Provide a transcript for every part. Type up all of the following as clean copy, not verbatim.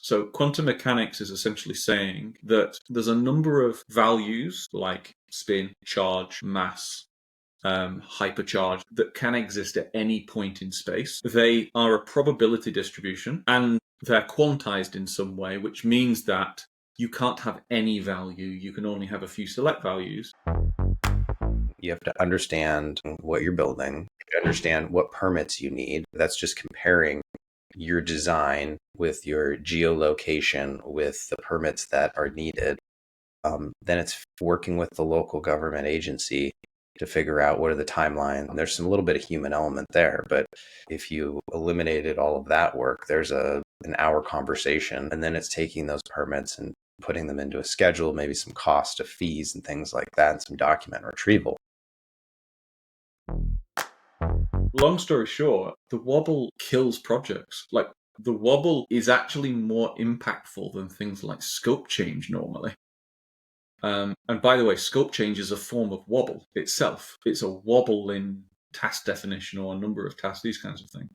So quantum mechanics is essentially saying that there's a number of values like spin, charge, mass, hypercharge that can exist at any point in space. They are a probability distribution and they're quantized in some way, which means that you can't have any value. You can only have a few select values. You have to understand what you're building, you understand what permits you need. That's just comparing your design with your geolocation with the permits that are needed. Then it's working with the local government agency to figure out what are the timelines. There's some little bit of human element there, but if you eliminated all of that work, there's an hour conversation, and then it's taking those permits and putting them into a schedule, maybe some cost of fees and things like that, and some document retrieval. Long story short, the Wobble kills projects. Like, the Wobble is actually more impactful than things like scope change normally. And by the way, scope change is a form of Wobble itself. It's a wobble in task definition or a number of tasks, these kinds of things.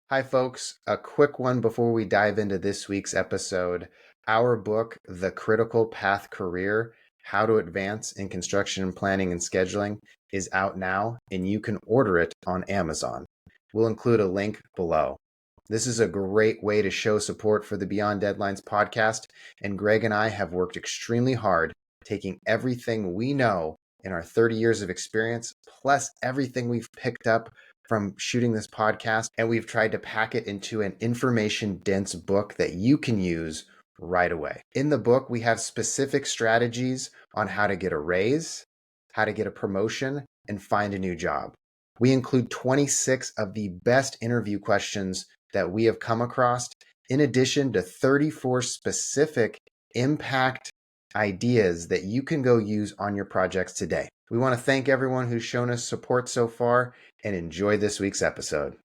Hi, folks. A quick one before we dive into this week's episode. Our book, The Critical Path Career, How to Advance in Construction Planning and Scheduling, is out now, and you can order it on Amazon. We'll include a link below. This is a great way to show support for the Beyond Deadlines podcast, and Greg and I have worked extremely hard taking everything we know in our 30 years of experience, plus everything we've picked up from shooting this podcast, and we've tried to pack it into an information-dense book that you can use right away. In the book, we have specific strategies on how to get a raise, how to get a promotion, and find a new job. We include 26 of the best interview questions that we have come across, in addition to 34 specific impact ideas that you can go use on your projects today. We want to thank everyone who's shown us support so far and enjoy this week's episode.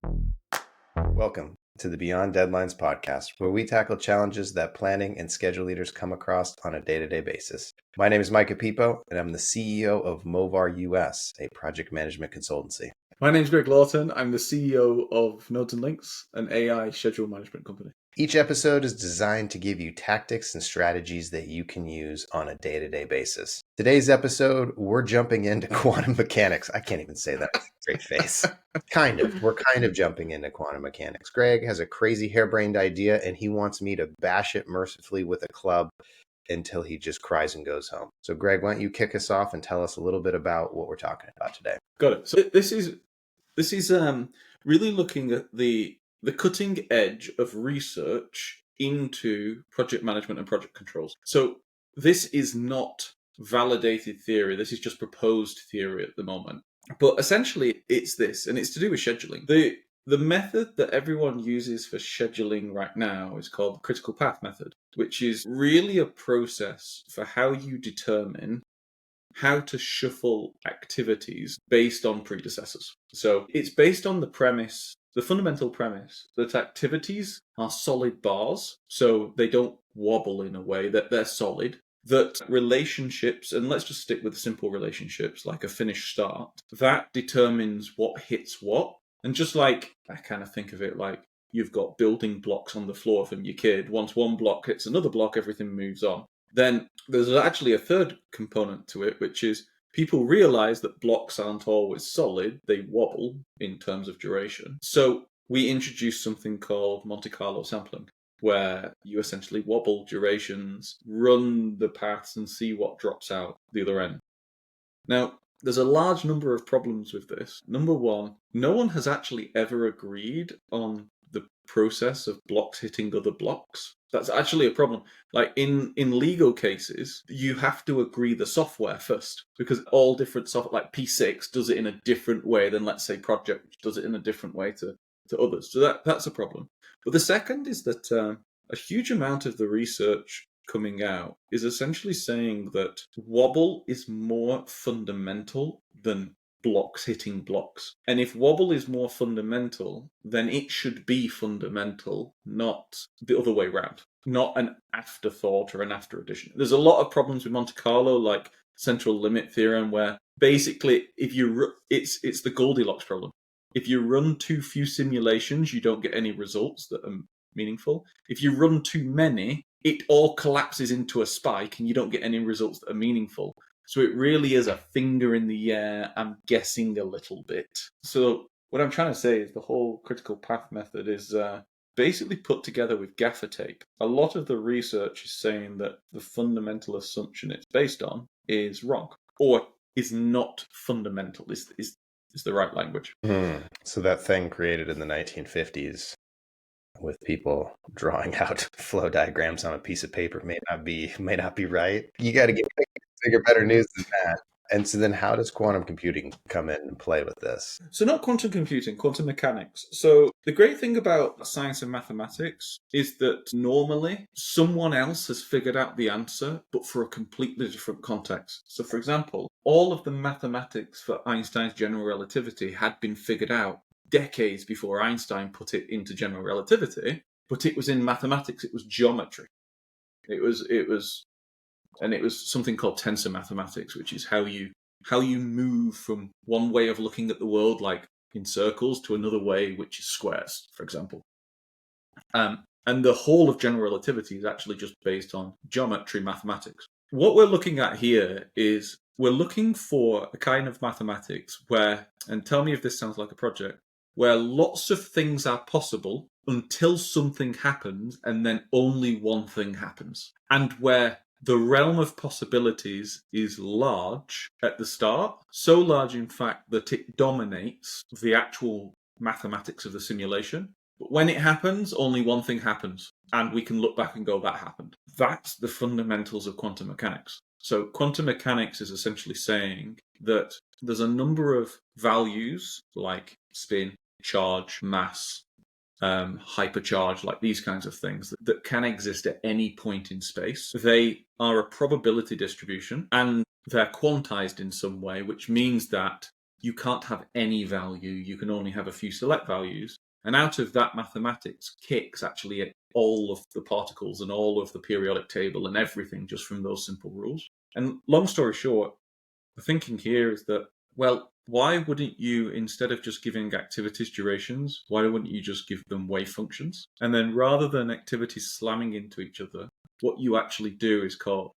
Welcome to the Beyond Deadlines podcast, where we tackle challenges that planning and schedule leaders come across on a day-to-day basis. My name is Micah Piippo, and I'm the CEO of Movar US, a project management consultancy. My name's Greg Lawton. I'm the CEO of Nodes and Links, an AI schedule management company. Each episode is designed to give you tactics and strategies that you can use on a day-to-day basis. Today's episode, we're jumping into quantum mechanics. I can't even say that with a straight face. We're kind of jumping into quantum mechanics. Greg has a crazy harebrained idea, and he wants me to bash it mercifully with a club until he just cries and goes home. So Greg, why don't you kick us off and tell us a little bit about what we're talking about today? Got it. So this is really looking at the cutting edge of research into project management and project controls. So this is not validated theory. This is just proposed theory at the moment. But essentially, it's this, and it's to do with scheduling. The method that everyone uses for scheduling right now is called the critical path method, which is really a process for how you determine how to shuffle activities based on predecessors. So it's based on the fundamental premise that activities are solid bars, so they don't wobble in a way, that they're solid, that relationships, and let's just stick with simple relationships like a finish start, that determines what hits what. And just like, I kind of think of it like you've got building blocks on the floor from your kid. Once one block hits another block, everything moves on. Then there's actually a third component to it, which is people realize that blocks aren't always solid. They wobble in terms of duration. So we introduced something called Monte Carlo sampling, where you essentially wobble durations, run the paths, and see what drops out the other end. Now, there's a large number of problems with this. Number one, no one has actually ever agreed on the process of blocks hitting other blocks. That's actually a problem. Like in legal cases, you have to agree the software first, because all different software, like P6 does it in a different way than, let's say, Project, which does it in a different way to others. So that's a problem. But the second is that a huge amount of the research coming out is essentially saying that wobble is more fundamental than blocks hitting blocks. And if wobble is more fundamental, then it should be fundamental, not the other way around. Not an afterthought or an after addition. There's a lot of problems with Monte Carlo, like central limit theorem, where basically it's the Goldilocks problem. If you run too few simulations, you don't get any results that are meaningful. If you run too many, it all collapses into a spike and you don't get any results that are meaningful. So it really is a finger in the air. I'm guessing a little bit. So what I'm trying to say is the whole critical path method is basically put together with gaffer tape. A lot of the research is saying that the fundamental assumption it's based on is wrong, or is not fundamental, is the right language. So that thing created in the 1950s with people drawing out flow diagrams on a piece of paper may not be right. You got to get bigger, better news than that. And so then how does quantum computing come in and play with this? So not quantum computing, quantum mechanics. So the great thing about science and mathematics is that normally someone else has figured out the answer, but for a completely different context. So for example, all of the mathematics for Einstein's general relativity had been figured out decades before Einstein put it into general relativity, but it was in mathematics, it was geometry. It was something called tensor mathematics, which is how you move from one way of looking at the world, like in circles, to another way, which is squares, for example. And the whole of general relativity is actually just based on geometry mathematics. What we're looking at here is we're looking for a kind of mathematics where, and tell me if this sounds like a project, where lots of things are possible until something happens, and then only one thing happens. And where the realm of possibilities is large at the start, so large, in fact, that it dominates the actual mathematics of the simulation. But when it happens, only one thing happens, and we can look back and go, that happened. That's the fundamentals of quantum mechanics. So quantum mechanics is essentially saying that there's a number of values like spin, charge, mass, hypercharge, like these kinds of things that can exist at any point in space. They are a probability distribution and they're quantized in some way, which means that you can't have any value. You can only have a few select values. And out of that, mathematics kicks actually all of the particles and all of the periodic table and everything just from those simple rules. And long story short, the thinking here is that, well, why wouldn't you, instead of just giving activities durations, why wouldn't you just give them wave functions? And then rather than activities slamming into each other, what you actually do is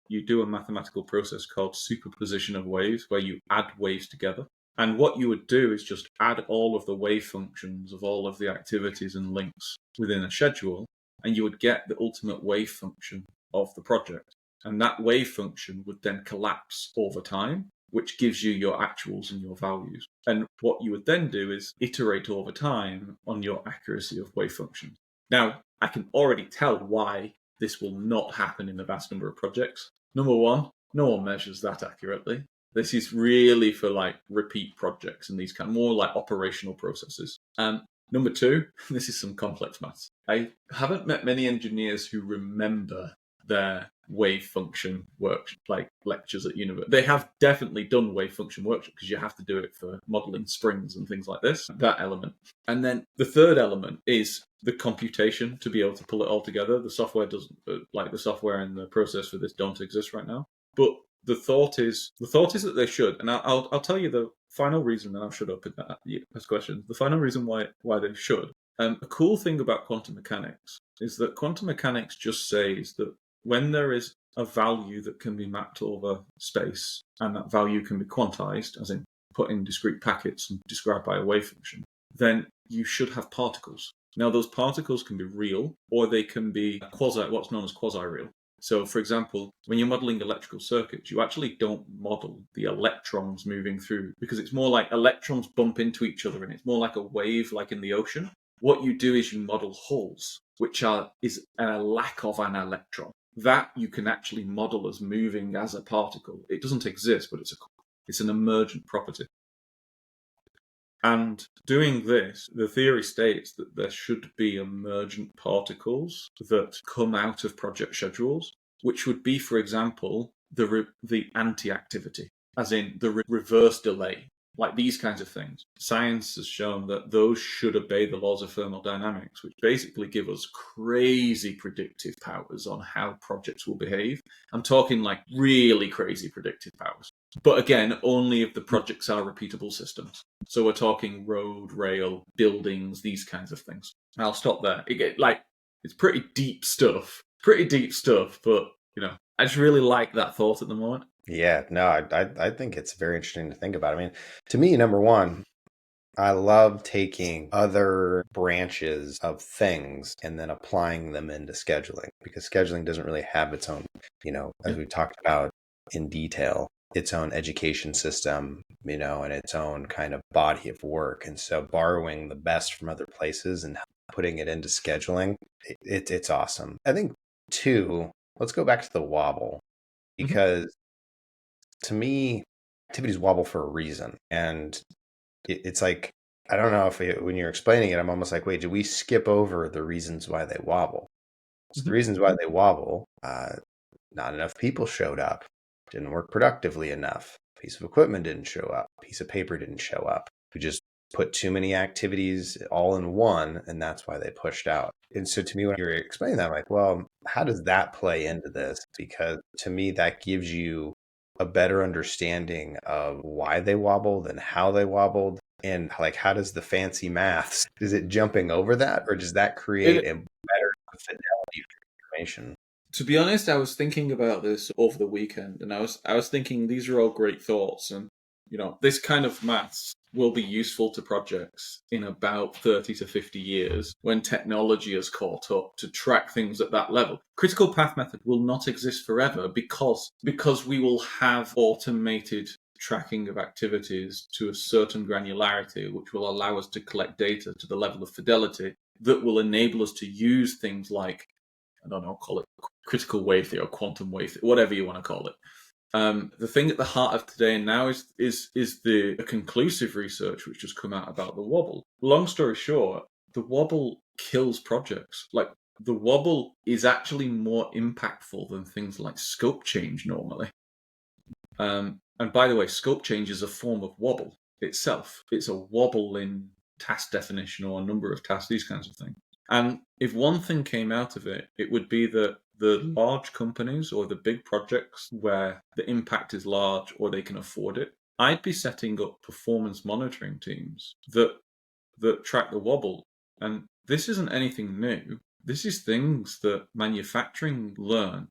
you do a mathematical process called superposition of waves, where you add waves together. And what you would do is just add all of the wave functions of all of the activities and links within a schedule, and you would get the ultimate wave function of the project. And that wave function would then collapse over time, which gives you your actuals and your values. And what you would then do is iterate over time on your accuracy of wave functions. Now, I can already tell why this will not happen in a vast number of projects. Number one, no one measures that accurately. This is really for like repeat projects and these kind of more like operational processes. Number two, this is some complex maths. I haven't met many engineers who remember their wave function work, like lectures at university. They have definitely done wave function workshop because you have to do it for modeling springs and things like this, that element. And then the third element is the computation to be able to pull it all together. The software doesn't, like the software and the process for this don't exist right now. But the thought is that they should, and I'll tell you the final reason, and I'll shut up in that as questions. The final reason why they should. A cool thing about quantum mechanics is that quantum mechanics just says that when there is a value that can be mapped over space, and that value can be quantized, as in put in discrete packets and described by a wave function, then you should have particles. Now, those particles can be real, or they can be what's known as quasi-real. So, for example, when you're modeling electrical circuits, you actually don't model the electrons moving through, because it's more like electrons bump into each other, and it's more like a wave, like in the ocean. What you do is you model holes, which is a lack of an electron. That you can actually model as moving as a particle. It doesn't exist, but it's an emergent property. And doing this, the theory states that there should be emergent particles that come out of project schedules, which would be, for example, the anti-activity, as in the reverse delay. like these kinds of things. Science has shown that those should obey the laws of thermodynamics, which basically give us crazy predictive powers on how projects will behave. I'm talking like really crazy predictive powers. But again, only if the projects are repeatable systems. So we're talking road, rail, buildings, these kinds of things. I'll stop there. It's pretty deep stuff. But I just really like that thought at the moment. Yeah, no, I think it's very interesting to think about. I mean, to me, number one, I love taking other branches of things and then applying them into scheduling, because scheduling doesn't really have its own, as we talked about in detail, its own education system, and its own kind of body of work. And so borrowing the best from other places and putting it into scheduling, it's awesome. I think two, let's go back to the wobble, because to me, activities wobble for a reason. And it's like, I don't know if when you're explaining it, I'm almost like, wait, did we skip over the reasons why they wobble? So the reasons why they wobble, not enough people showed up, didn't work productively enough, piece of equipment didn't show up, piece of paper didn't show up. We just put too many activities all in one, and that's why they pushed out. And so to me, when you're explaining that, I'm like, well, how does that play into this? Because to me, that gives you a better understanding of why they wobbled and how they wobbled. And like, how does the fancy maths, is it jumping over that, or does that create a better fidelity for information? To be honest, I was thinking about this over the weekend, and I was thinking these are all great thoughts, and this kind of maths will be useful to projects in about 30 to 50 years when technology has caught up to track things at that level. Critical path method will not exist forever because we will have automated tracking of activities to a certain granularity, which will allow us to collect data to the level of fidelity that will enable us to use things like, I don't know, call it critical wave theory or quantum wave theory, whatever you want to call it. The thing at the heart of today and now is the conclusive research which has come out about the wobble. Long story short, the wobble kills projects. Like, the wobble is actually more impactful than things like scope change normally. And by the way, scope change is a form of wobble itself. It's a wobble in task definition or a number of tasks, these kinds of things. And if one thing came out of it, it would be that the large companies or the big projects where the impact is large or they can afford it, I'd be setting up performance monitoring teams that track the wobble. And this isn't anything new. This is things that manufacturing learned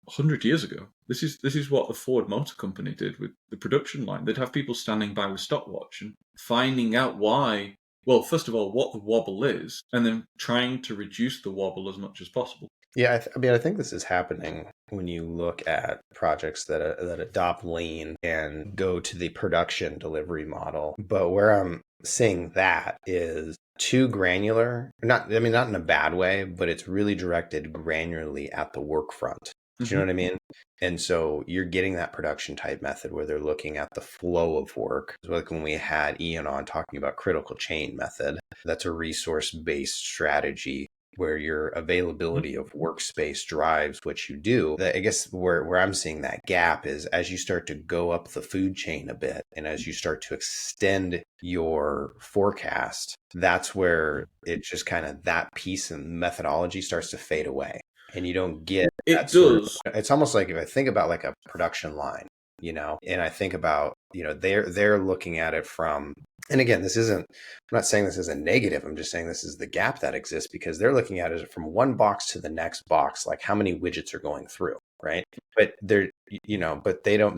100 years ago. This is what the Ford Motor Company did with the production line. They'd have people standing by with stopwatch and finding out why. Well, first of all, what the wobble is, and then trying to reduce the wobble as much as possible. Yeah, I think this is happening when you look at projects that adopt lean and go to the production delivery model. But where I'm seeing that is too granular. Not in a bad way, but it's really directed granularly at the work front. Do you know what I mean? And so you're getting that production type method where they're looking at the flow of work. Like when we had Ian on talking about critical chain method, that's a resource-based strategy where your availability of workspace drives what you do. I guess where I'm seeing that gap is as you start to go up the food chain a bit and as you start to extend your forecast, that's where it just kind of that piece and methodology starts to fade away. And you don't get it does. It's almost like if I think about like a production line, and I think about, they're looking at it from, and again, I'm not saying this is a negative. I'm just saying this is the gap that exists because they're looking at it from one box to the next box, like how many widgets are going through, right? But they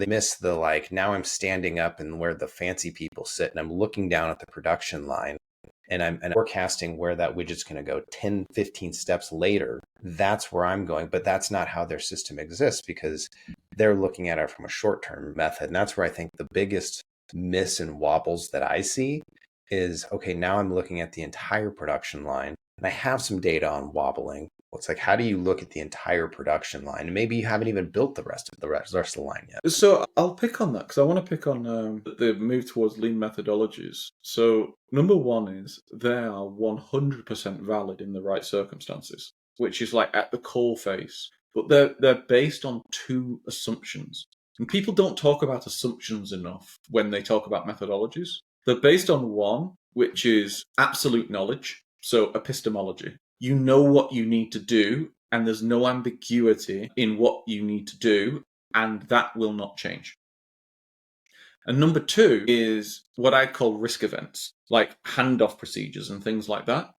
miss the, like, now I'm standing up and where the fancy people sit and I'm looking down at the production line and I'm forecasting where that widget's going to go 10, 15 steps later. That's where I'm going, but that's not how their system exists because they're looking at it from a short-term method. And that's where I think the biggest miss and wobbles that I see is, okay, now I'm looking at the entire production line and I have some data on wobbling. It's like, how do you look at the entire production line? And maybe you haven't even built the rest of the line yet. So I'll pick on that because I want to pick on the move towards lean methodologies. So number one is they are 100% valid in the right circumstances, which is like at the coal face. But they're based on two assumptions. And people don't talk about assumptions enough when they talk about methodologies. They're based on one, which is absolute knowledge, so epistemology. You know what you need to do, and there's no ambiguity in what you need to do, and that will not change. And number two is what I call risk events, like handoff procedures and things like that.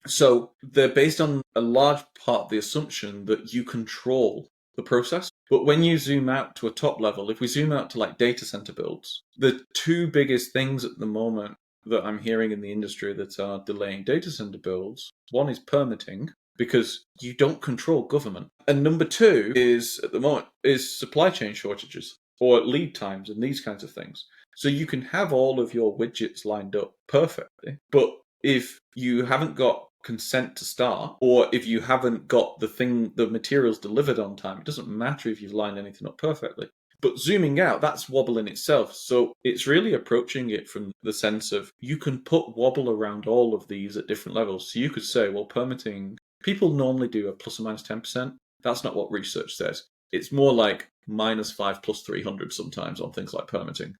So they're based on a large part of the assumption that you control the process. But when you zoom out to a top level, if we zoom out to like data center builds, the two biggest things at the moment that I'm hearing in the industry that are delaying data center builds, one is permitting, because you don't control government. And number two is, at the moment, is supply chain shortages or lead times and these kinds of things. So you can have all of your widgets lined up perfectly, but if you haven't got consent to start, or if you haven't got the materials delivered on time, it doesn't matter if you've lined anything up perfectly. But zooming out, that's Wobble in itself. So it's really approaching it from the sense of you can put Wobble around all of these at different levels. So you could say, well, permitting, people normally do a plus or minus 10%. That's not what research says. It's more like -5 plus 300 sometimes on things like permitting.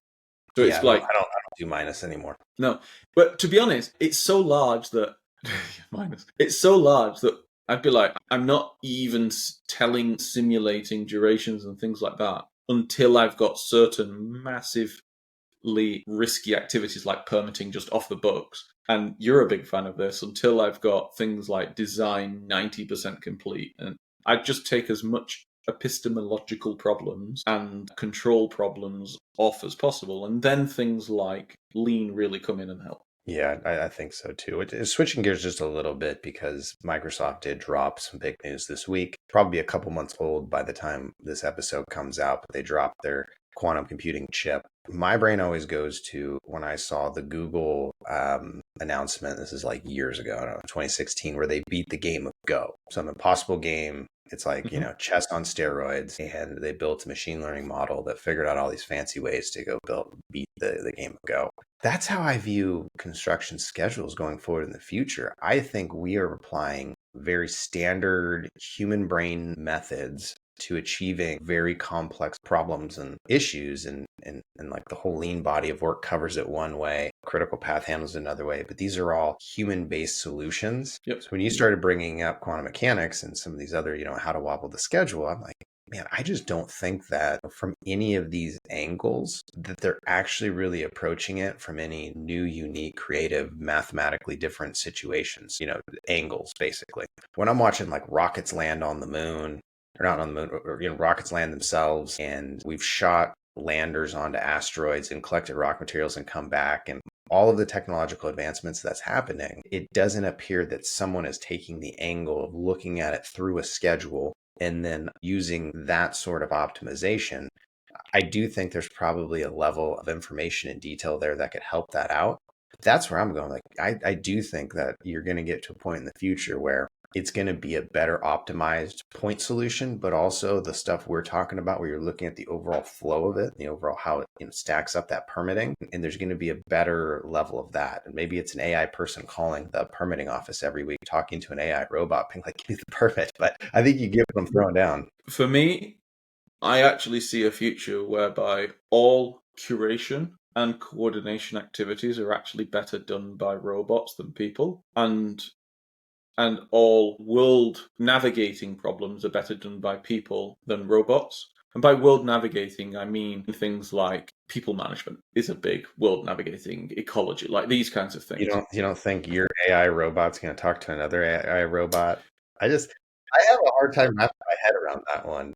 So yeah, it's like I don't do minus anymore. No, but to be honest, it's so large that it's so large that I'd be like, I'm not even simulating durations and things like that until I've got certain massively risky activities like permitting just off the books. And you're a big fan of this until I've got things like design 90% complete. And I'd just take as much epistemological problems and control problems off as possible. And then things like lean really come in and help. Yeah, I think so too. It's switching gears just a little bit because Microsoft did drop some big news this week. Probably a couple months old by the time this episode comes out, but they dropped their quantum computing chip. My brain always goes to when I saw the Google announcement. This is like years ago, I don't know, 2016, where they beat the game of Go. Some impossible game. It's like, chess on steroids. And they built a machine learning model that figured out all these fancy ways to go beat the game of Go. That's how I view construction schedules going forward in the future. I think we are applying very standard human brain methods to achieving very complex problems and issues, and like the whole lean body of work covers it one way, critical path handles it another way, but these are all human-based solutions. Yep. So when you started bringing up quantum mechanics and some of these other, how to wobble the schedule, I'm like, man, I just don't think that from any of these angles that they're actually really approaching it from any new, unique, creative, mathematically different situations, angles, basically. When I'm watching like rockets land on the moon, or not on the moon, or rockets land themselves, and we've shot landers onto asteroids and collected rock materials and come back, and all of the technological advancements that's happening, it doesn't appear that someone is taking the angle of looking at it through a schedule and then using that sort of optimization. I do think there's probably a level of information and detail there that could help that out. But that's where I'm going. Like, I do think that you're going to get to a point in the future where it's going to be a better optimized point solution, but also the stuff we're talking about where you're looking at the overall flow of it, the overall how it stacks up that permitting. And there's going to be a better level of that. And maybe it's an AI person calling the permitting office every week, talking to an AI robot, being like, give me the permit. But I think you get what I'm throwing down. For me, I actually see a future whereby all curation and coordination activities are actually better done by robots than people, and all world navigating problems are better done by people than robots. And by world navigating, I mean things like people management is a big world navigating, ecology, like these kinds of things. You don't think your AI robot's going to talk to another AI robot? I have a hard time wrapping my head around that one.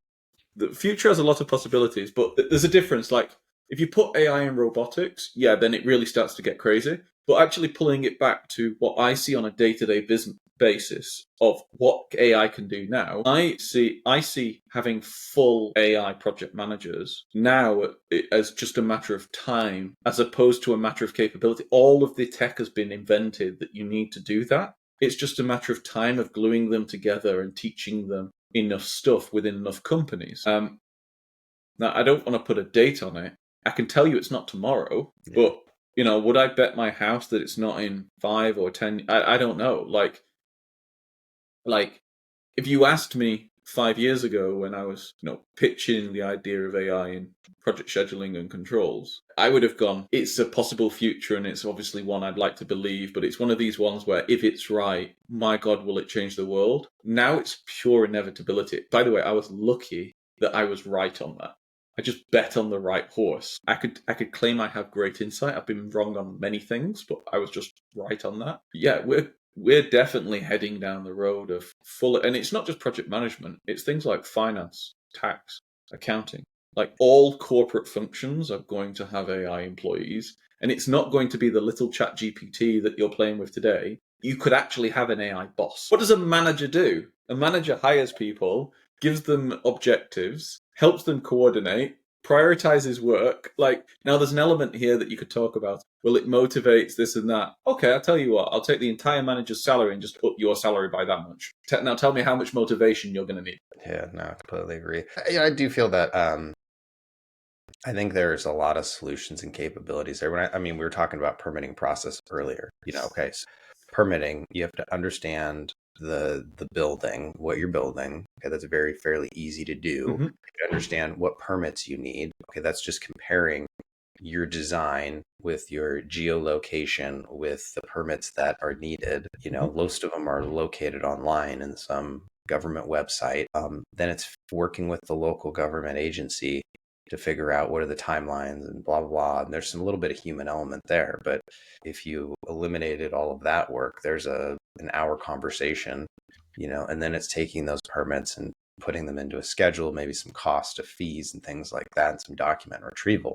The future has a lot of possibilities, but there's a difference. Like if you put AI in robotics, yeah, then it really starts to get crazy. But actually pulling it back to what I see on a day-to-day business basis of what AI can do now, I see having full AI project managers now as just a matter of time, as opposed to a matter of capability. All of the tech has been invented that you need to do that. It's just a matter of time of gluing them together and teaching them enough stuff within enough companies. Now, I don't want to put a date on it. I can tell you it's not tomorrow, but would I bet my house that it's not in 5 or 10? I don't know. Like if you asked me 5 years ago when I was, pitching the idea of AI in project scheduling and controls, I would have gone, it's a possible future and it's obviously one I'd like to believe, but it's one of these ones where if it's right, my God, will it change the world? Now it's pure inevitability. By the way, I was lucky that I was right on that. I just bet on the right horse. I could claim I have great insight. I've been wrong on many things, but I was just right on that. Yeah, we're definitely heading down the road of full, and it's not just project management. It's things like finance, tax, accounting. Like all corporate functions are going to have AI employees, and it's not going to be the little chat GPT that you're playing with today. You could actually have an AI boss. What does a manager do? A manager hires people, gives them objectives, helps them coordinate, prioritizes work. Like, now there's an element here that you could talk about. Well, it motivates this and that. Okay, I'll tell you what, I'll take the entire manager's salary and just up your salary by that much. Now tell me how much motivation you're going to need. Yeah, no, I completely agree. I do feel that I think there's a lot of solutions and capabilities there. We were talking about permitting process earlier. Okay, so permitting, you have to understand the building, what you're building. Okay, that's fairly easy to do. Mm-hmm. You understand what permits you need. Okay, that's just comparing your design with your geolocation with the permits that are needed. Most of them are located online in some government website. Then it's working with the local government agency to figure out what are the timelines and blah, blah, blah. And there's some little bit of human element there. But if you eliminated all of that work, there's an hour conversation, and then it's taking those permits and putting them into a schedule, maybe some cost of fees and things like that, and some document retrieval.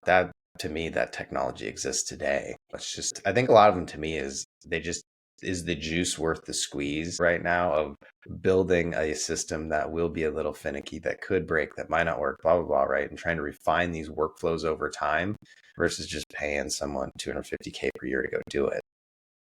That, to me, that technology exists today. It's just, I think a lot of them to me is the juice worth the squeeze right now of building a system that will be a little finicky, that could break, that might not work, blah, blah, blah, right? And trying to refine these workflows over time versus just paying someone $250K per year to go do it.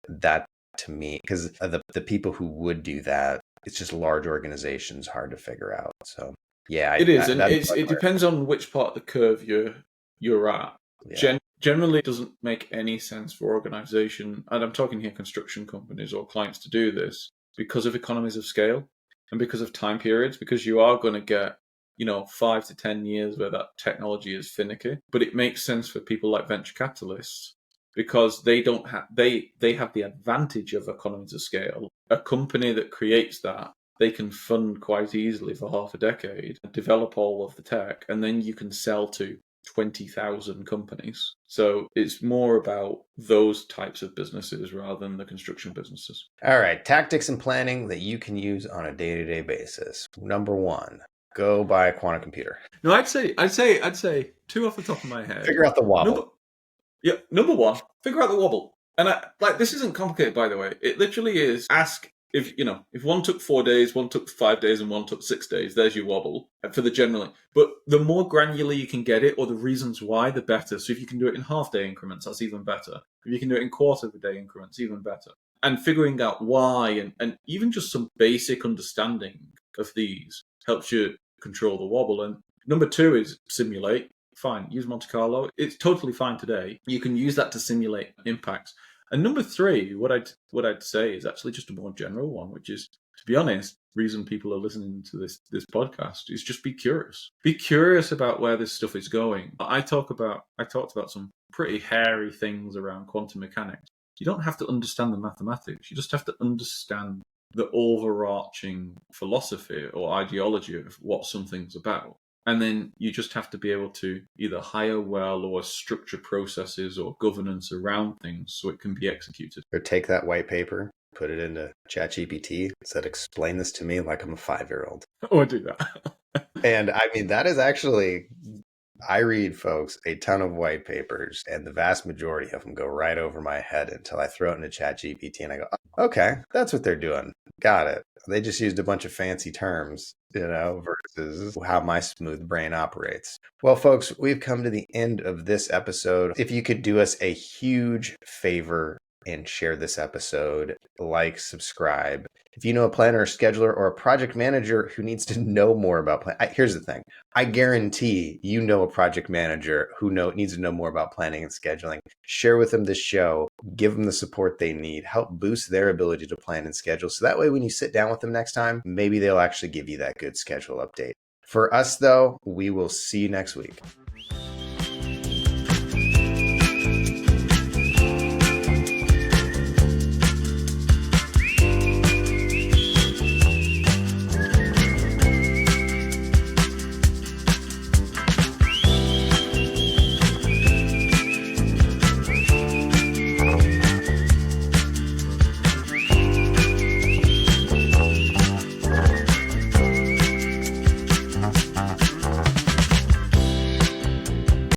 That, to me, because the people who would do that, it's just large organizations, hard to figure out. So yeah, it is, and it depends on which part of the curve you're at. Yeah. Generally, it doesn't make any sense for organization, and I'm talking here construction companies or clients, to do this because of economies of scale and because of time periods, because you are going to get 5 to 10 years where that technology is finicky. But it makes sense for people like venture capitalists because they don't have they have the advantage of economies of scale. A company that creates that, they can fund quite easily for half a decade, develop all of the tech, and then you can sell to 20,000 companies. So it's more about those types of businesses rather than the construction businesses. All right, tactics and planning that you can use on a day-to-day basis. Number 1, go buy a quantum computer. No, I'd say 2 off the top of my head. Figure out the Wobble. Number 1, figure out the Wobble. And this isn't complicated, by the way. It literally is ask. If one took 4 days, one took 5 days, and one took 6 days, there's your Wobble for the generally. But the more granular you can get it, or the reasons why, the better. So if you can do it in half-day increments, that's even better. If you can do it in quarter-of-a-day increments, even better. And figuring out why, and even just some basic understanding of these helps you control the Wobble. And number 2 is simulate. Fine, use Monte Carlo. It's totally fine today. You can use that to simulate impacts. And number 3, what I'd say is actually just a more general one, which is, to be honest, reason people are listening to this podcast is just be curious. Be curious about where this stuff is going. I talked about some pretty hairy things around quantum mechanics. You don't have to understand the mathematics. You just have to understand the overarching philosophy or ideology of what something's about. And then you just have to be able to either hire well or structure processes or governance around things so it can be executed. Or take that white paper, put it into ChatGPT, said, explain this to me like I'm a 5-year-old. Oh, I do that. And that is actually, I read, folks, a ton of white papers, and the vast majority of them go right over my head until I throw it into ChatGPT and I go, oh, okay, that's what they're doing. Got it. They just used a bunch of fancy terms, versus how my smooth brain operates. Well, folks, we've come to the end of this episode. If you could do us a huge favor and share this episode. Like, subscribe. If you know a planner or scheduler or a project manager who needs to know more about here's the thing. I guarantee you know a project manager who needs to know more about planning and scheduling. Share with them this show. Give them the support they need. Help boost their ability to plan and schedule. So that way, when you sit down with them next time, maybe they'll actually give you that good schedule update. For us, though, we will see you next week.